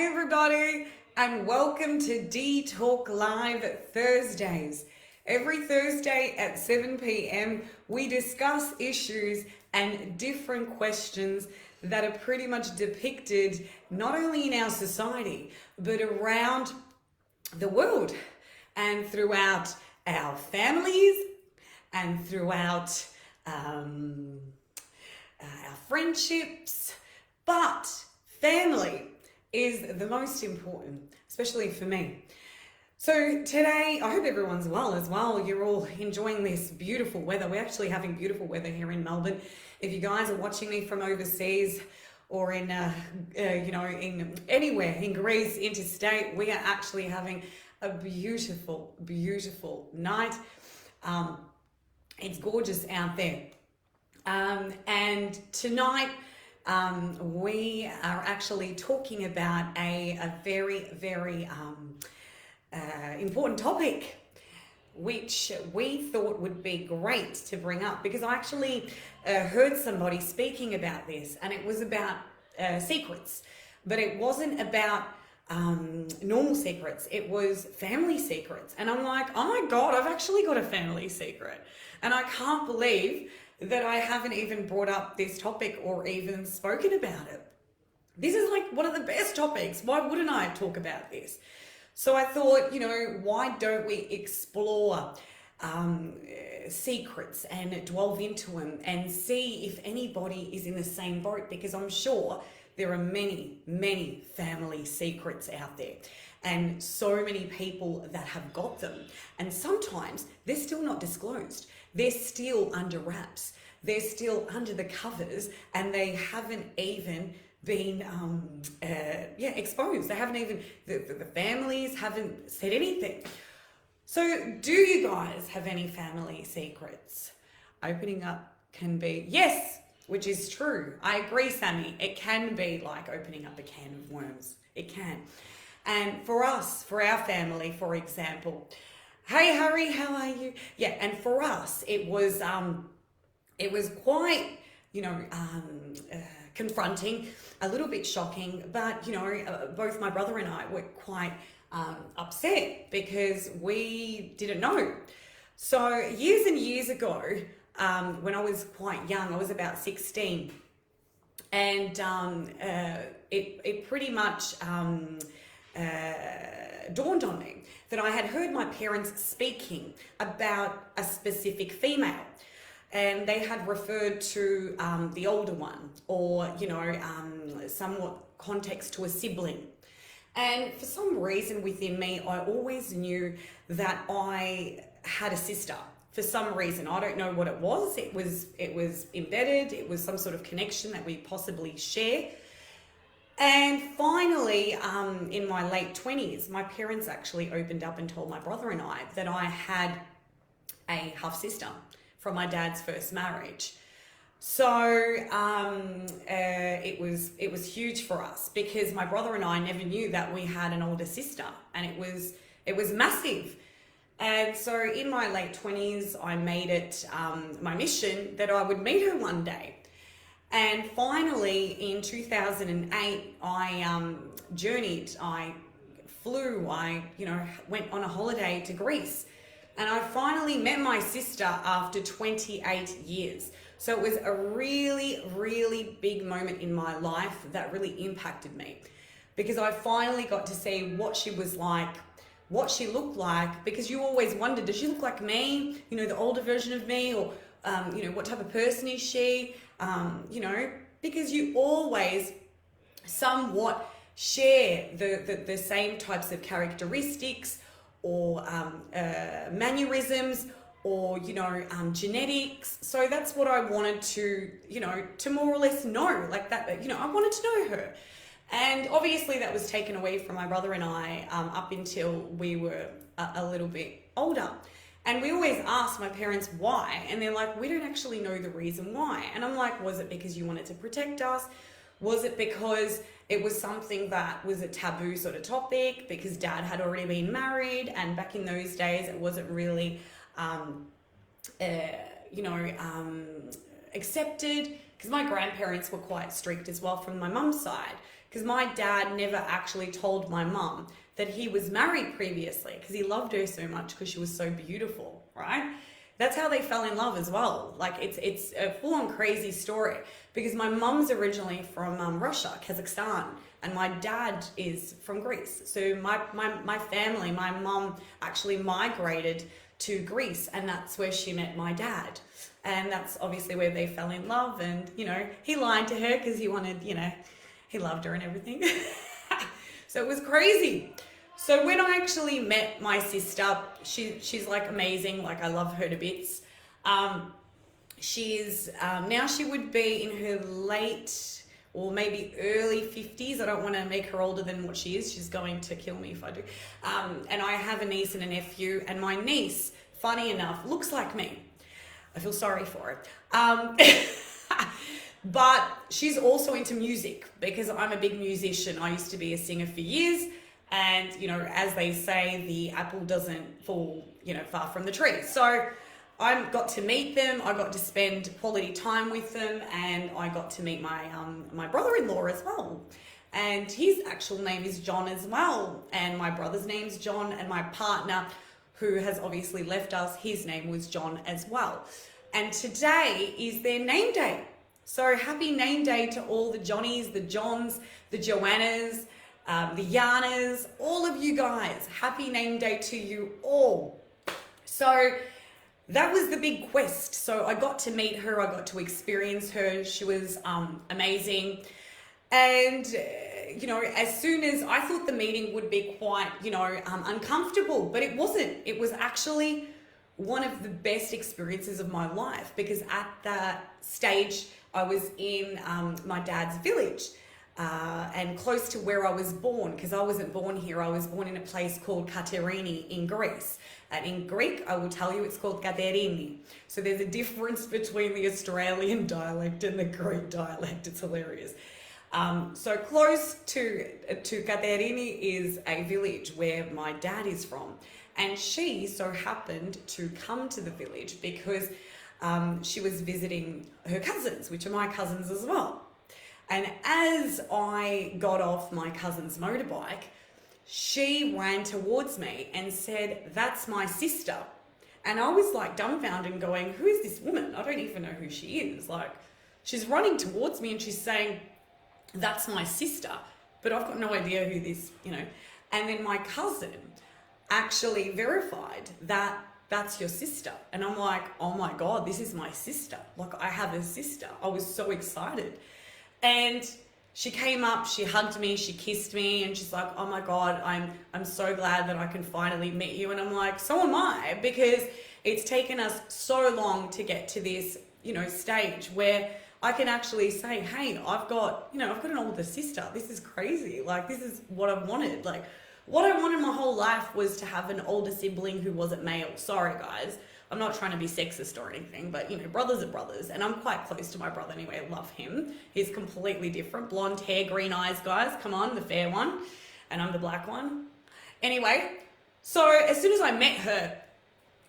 Hey everybody, and welcome to Dee Talk Live Thursdays. Every Thursday at 7 p.m. we discuss issues and different questions that are pretty much depicted not only in our society but around the world and throughout our families and throughout our friendships. But family is the most important, especially for me. So today, I hope everyone's well as well. You're all enjoying this beautiful weather. We're actually having beautiful weather here in Melbourne. If you guys are watching me from overseas or in, in anywhere in Greece, interstate, we are actually having a beautiful, beautiful night. It's gorgeous out there. And tonight, we are actually talking about a very, very important topic, which we thought would be great to bring up because I actually heard somebody speaking about this, and it was about secrets, but it wasn't about normal secrets. It was family secrets. And I'm like, oh my God, I've actually got a family secret. And I can't believe that I haven't even brought up this topic or even spoken about it. This is like one of the best topics. Why wouldn't I talk about this? So I thought, why don't we explore secrets and delve into them and see if anybody is in the same boat, because I'm sure there are many, many family secrets out there and so many people that have got them. And sometimes they're still not disclosed. They're still under wraps. They're still under the covers, and they haven't even been exposed. They haven't even, the families haven't said anything. So do you guys have any family secrets? Opening up can be, yes, which is true. I agree, Sammy. It can be like opening up a can of worms. It can. And for us, for our family, for example, hey, Harry, how are you? Yeah, and for us, it was quite, confronting, a little bit shocking, but, both my brother and I were quite upset because we didn't know. So years and years ago, when I was quite young, I was about 16, and it pretty much dawned on me that I had heard my parents speaking about a specific female, and they had referred to the older one, or somewhat context to a sibling. And for some reason within me, I always knew that I had a sister. For some reason, I don't know what it was. It was embedded. It was some sort of connection that we possibly share. And finally, in my late 20s, my parents actually opened up and told my brother and I that I had a half sister from my dad's first marriage. So it was huge for us because my brother and I never knew that we had an older sister, and it was massive. And so in my late 20s, I made it my mission that I would meet her one day. And finally, in 2008, I journeyed, I flew, I went on a holiday to Greece. And I finally met my sister after 28 years. So it was a really, really big moment in my life that really impacted me, because I finally got to see what she was like, what she looked like, because you always wondered, does she look like me? The older version of me, or, what type of person is she? Because you always somewhat share the same types of characteristics or mannerisms or, genetics. So that's what I wanted to more or less know, like that, I wanted to know her. And obviously that was taken away from my brother and I up until we were a little bit older. And we always ask my parents why, and they're like, we don't actually know the reason why. And I'm like, was it because you wanted to protect us? Was it because it was something that was a taboo sort of topic because dad had already been married, and back in those days it wasn't really, accepted, because my grandparents were quite strict as well from my mum's side. because my dad never actually told my mum that he was married previously because he loved her so much because she was so beautiful, right? That's how they fell in love as well. Like it's a full-on crazy story because my mum's originally from Russia, Kazakhstan, and my dad is from Greece. So my family, my mum actually migrated to Greece, and that's where she met my dad. And that's obviously where they fell in love. And, you know, he lied to her because he wanted, you know, he loved her and everything. So it was crazy. So when I actually met my sister, she's like amazing. Like I love her to bits. She's now she would be in her late or maybe early 50s. I don't want to make her older than what she is. She's going to kill me if I do. And I have a niece and a nephew, and my niece, funny enough, looks like me. I feel sorry for it. But she's also into music because I'm a big musician. I used to be a singer for years. And, you know, as they say, the apple doesn't fall, you know, far from the tree. So I got to meet them. I got to spend quality time with them. And I got to meet my brother-in-law as well. And his actual name is John as well. And my brother's name's John. And my partner, who has obviously left us, his name was John as well. And today is their name day. So happy name day to all the Johnnies, the Johns, the Joannas, the Yanas, all of you guys. Happy name day to you all. So that was the big quest. So I got to meet her. I got to experience her. She was amazing. And, you know, as soon as I thought the meeting would be quite, you know, uncomfortable, but it wasn't. It was actually one of the best experiences of my life because at that stage I was in my dad's village and close to where I was born, because I wasn't born here. I was born in a place called Katerini in Greece. And in Greek, I will tell you it's called Katerini. So there's a difference between the Australian dialect and the Greek dialect. It's hilarious. So close to Katerini is a village where my dad is from. And she so happened to come to the village because she was visiting her cousins, which are my cousins as well. And as I got off my cousin's motorbike, she ran towards me and said, "That's my sister." And I was like dumbfounded going, "Who is this woman? I don't even know who she is." Like, she's running towards me and she's saying, "That's my sister," but I've got no idea who this, you know. And then my cousin actually verified that that's your sister. And I'm like, oh my God, this is my sister. Like, I have a sister. I was so excited. And she came up, she hugged me, she kissed me, and she's like, oh my God, I'm so glad that I can finally meet you. And I'm like, so am I, because it's taken us so long to get to this, you know, stage where I can actually say, hey, I've got an older sister. This is crazy. Like, this is what I've wanted. Like, what I wanted my whole life was to have an older sibling who wasn't male. Sorry, guys. I'm not trying to be sexist or anything, but, you know, brothers are brothers. And I'm quite close to my brother anyway. I love him. He's completely different. Blonde hair, green eyes, guys. Come on, the fair one. And I'm the black one. Anyway, so as soon as I met her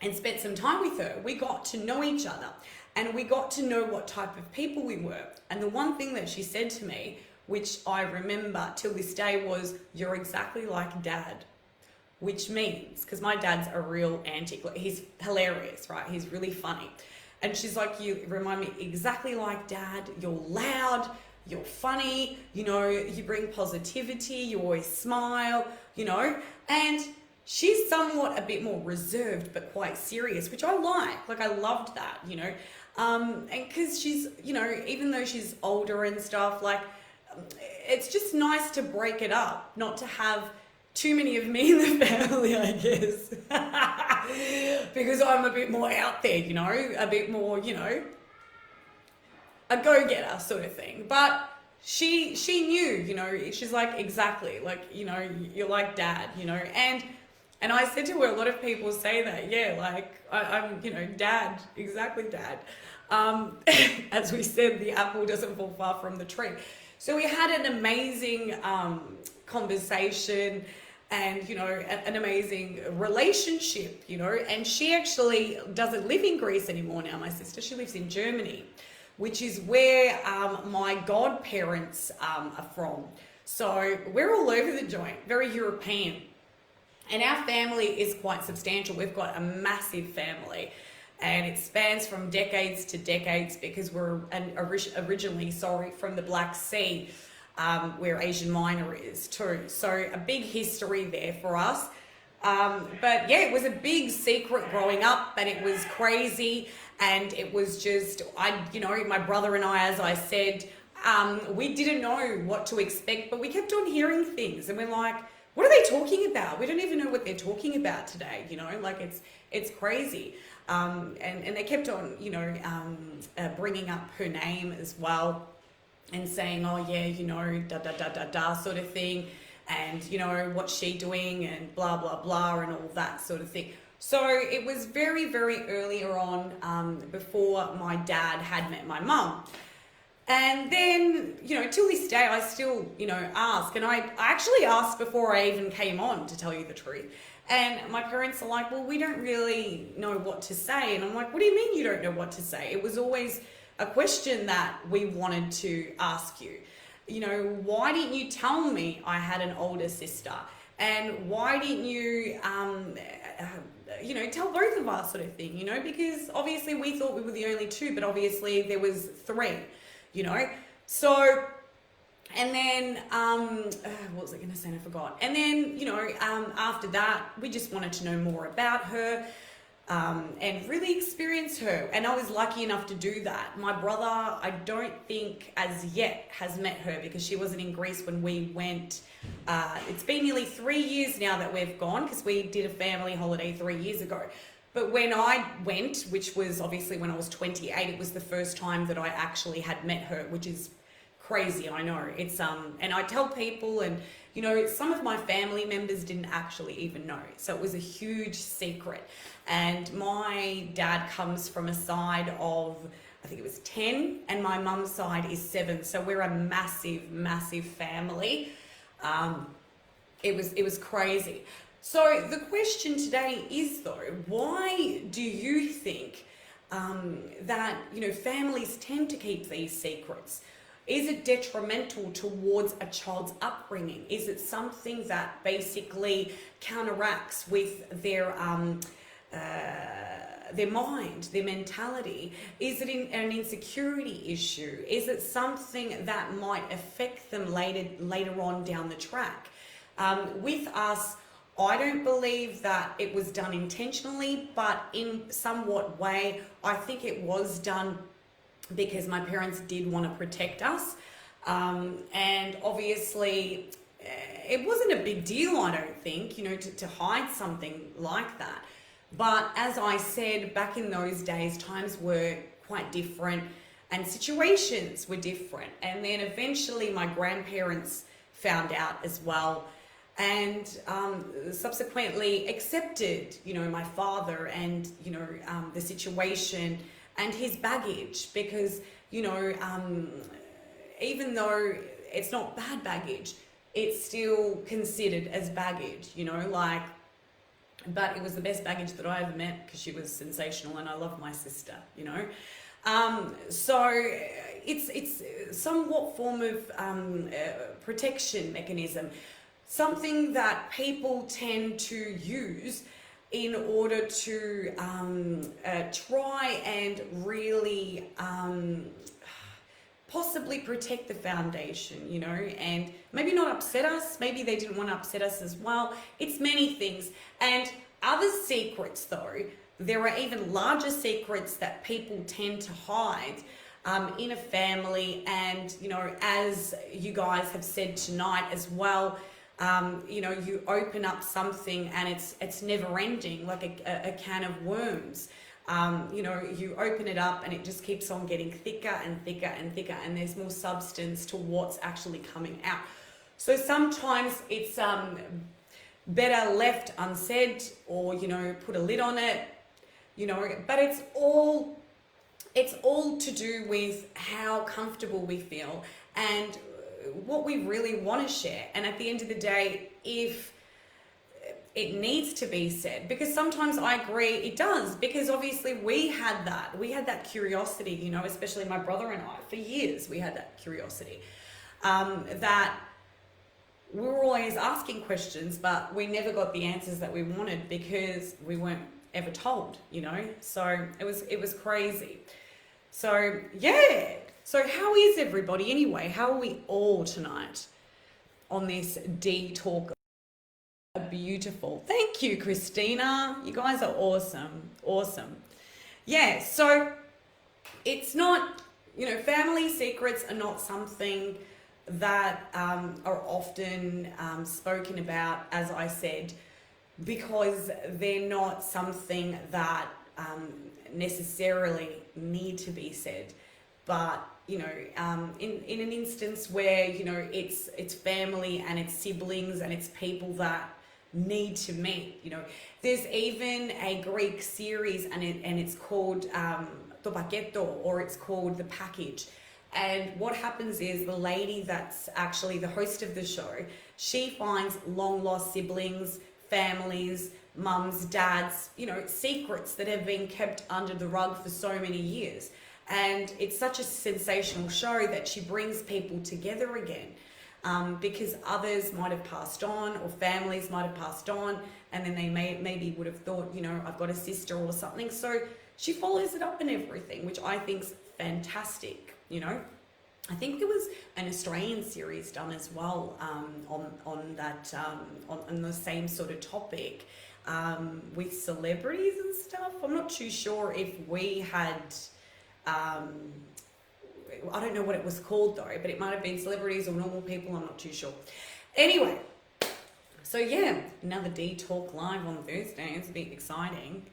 and spent some time with her, we got to know each other. And we got to know what type of people we were. And the one thing that she said to me, which I remember till this day, was, "You're exactly like Dad." Which means, because my dad's a real antic, he's hilarious, right? He's really funny. And she's like, "You remind me exactly like Dad. You're loud, you're funny, you know, you bring positivity, you always smile, you know." And she's somewhat a bit more reserved, but quite serious, which I like. Like, I loved that, you know. And because she's, you know, even though she's older and stuff, like, it's just nice to break it up, not to have too many of me in the family, I guess. Because I'm a bit more out there, you know, a bit more, you know, a go-getter sort of thing. But she knew, you know, she's like, exactly, like, you know, you're like Dad, you know. And I said to her, a lot of people say that, yeah, like, I'm, you know, Dad, exactly Dad. As we said, the apple doesn't fall far from the tree. So we had an amazing conversation and, you know, an amazing relationship, you know. And she actually doesn't live in Greece anymore now, my sister. She lives in Germany, which is where my godparents are from. So we're all over the joint, very European. And our family is quite substantial. We've got a massive family, and it spans from decades to decades because we're originally, from the Black Sea, where Asian Minor is too. So a big history there for us. But yeah, it was a big secret growing up, and it was crazy. And it was just, my brother and I, as I said, we didn't know what to expect, but we kept on hearing things, and we're like, what are they talking about? We don't even know what they're talking about today, it's crazy. And they kept on, bringing up her name as well and saying, oh yeah, sort of thing. And, what's she doing and blah, blah, blah, and all that sort of thing. So it was very, very earlier on, before my dad had met my mum. And then, till this day, I still, ask. And I actually asked before I even came on, to tell you the truth. And my parents are like, well, we don't really know what to say. And I'm like, what do you mean you don't know what to say? It was always a question that we wanted to ask you. Why didn't you tell me I had an older sister? And why didn't you, tell both of us, sort of thing, because obviously we thought we were the only two, but obviously there was three. So, and then, what was I going to say? I forgot. And then, after that, we just wanted to know more about her, and really experience her. And I was lucky enough to do that. My brother, I don't think as yet has met her because she wasn't in Greece when we went. It's been nearly 3 years now that we've gone, because we did a family holiday 3 years ago. But when I went, which was obviously when I was 28, it was the first time that I actually had met her, which is crazy, I know. It's and I tell people, and some of my family members didn't actually even know. So it was a huge secret. And my dad comes from a side of, I think it was 10, and my mum's side is 7. So we're a massive, massive family. It was crazy. So the question today is, though, why do you think that, families tend to keep these secrets? Is it detrimental towards a child's upbringing? Is it something that basically counteracts with their mind, their mentality? Is it an insecurity issue? Is it something that might affect them later on down the track? With us, I don't believe that it was done intentionally, but in somewhat way, I think it was done because my parents did want to protect us. And obviously, it wasn't a big deal, I don't think, to hide something like that. But as I said, back in those days, times were quite different and situations were different. And then eventually my grandparents found out as well, and subsequently accepted, my father and, the situation and his baggage, because, even though it's not bad baggage, it's still considered as baggage, but it was the best baggage that I ever met because she was sensational and I love my sister, So it's somewhat form of protection mechanism, something that people tend to use in order to try and really possibly protect the foundation, and maybe not upset us. Maybe they didn't want to upset us as well. It's many things. And other secrets, though, there are even larger secrets that people tend to hide in a family. And, as you guys have said tonight as well, you open up something and it's never ending, like a can of worms. You open it up and it just keeps on getting thicker and thicker and thicker, and there's more substance to what's actually coming out. So sometimes it's better left unsaid, or put a lid on it, but it's all to do with how comfortable we feel and what we really want to share. And at the end of the day, if it needs to be said, because sometimes I agree it does, because obviously we had that curiosity, especially my brother and I, for years we had that curiosity, that we were always asking questions, but we never got the answers that we wanted because we weren't ever told, you know. So it was crazy. So yeah. So how is everybody anyway? How are we all tonight on this Dee Talk? Beautiful. Thank you, Christina. You guys are awesome. Awesome. Yeah. So it's not, you know, family secrets are not something that are often spoken about, as I said, because they're not something that necessarily need to be said. But, you know, in an instance where, you know, it's family and it's siblings and it's people that need to meet, you know, there's even a Greek series and it's called to paketo, or it's called The Package. And what happens is the lady that's actually the host of the show, she finds long lost siblings, families, mums, dads, you know, secrets that have been kept under the rug for so many years. And it's such a sensational show that she brings people together again, because others might have passed on, or families might have passed on, and then they maybe would have thought, you know, I've got a sister or something. So she follows it up and everything, which I think's fantastic. You know, I think there was an Australian series done as well on that on the same sort of topic with celebrities and stuff. I'm not too sure if we had. I don't know what it was called though, but it might have been celebrities or normal people. I'm not too sure. Anyway, so yeah, another Dee Talk live on Thursday. It's a bit exciting.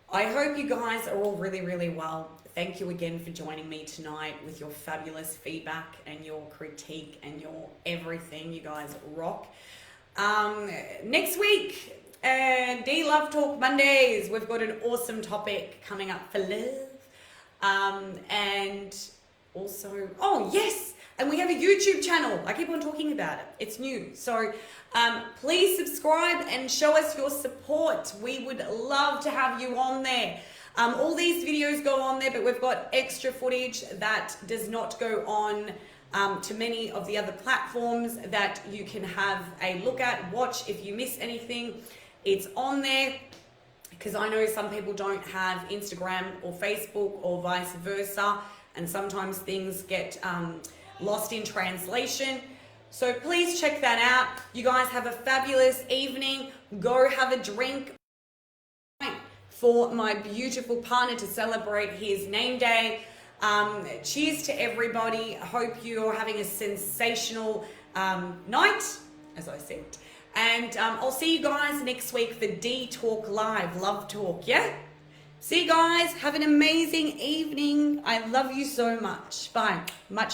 I hope you guys are all really, really well. Thank you again for joining me tonight with your fabulous feedback and your critique and your everything. You guys rock. Next week, Dee Love Talk Mondays. We've got an awesome topic coming up for love. And also, oh yes, and we have a YouTube channel. I keep on talking about it. It's new. So please subscribe and show us your support. We would love to have you on there. All these videos go on there, but we've got extra footage that does not go on to many of the other platforms that you can have a look at, watch if you miss anything. It's on there because I know some people don't have Instagram or Facebook or vice versa, and sometimes things get lost in translation. So please check that out. You guys have a fabulous evening. Go have a drink for my beautiful partner to celebrate his name day. Cheers to everybody. I hope you're having a sensational night, as I said. And I'll see you guys next week for Dee Talk Live, Love Talk, yeah? See you guys. Have an amazing evening. I love you so much. Bye. Much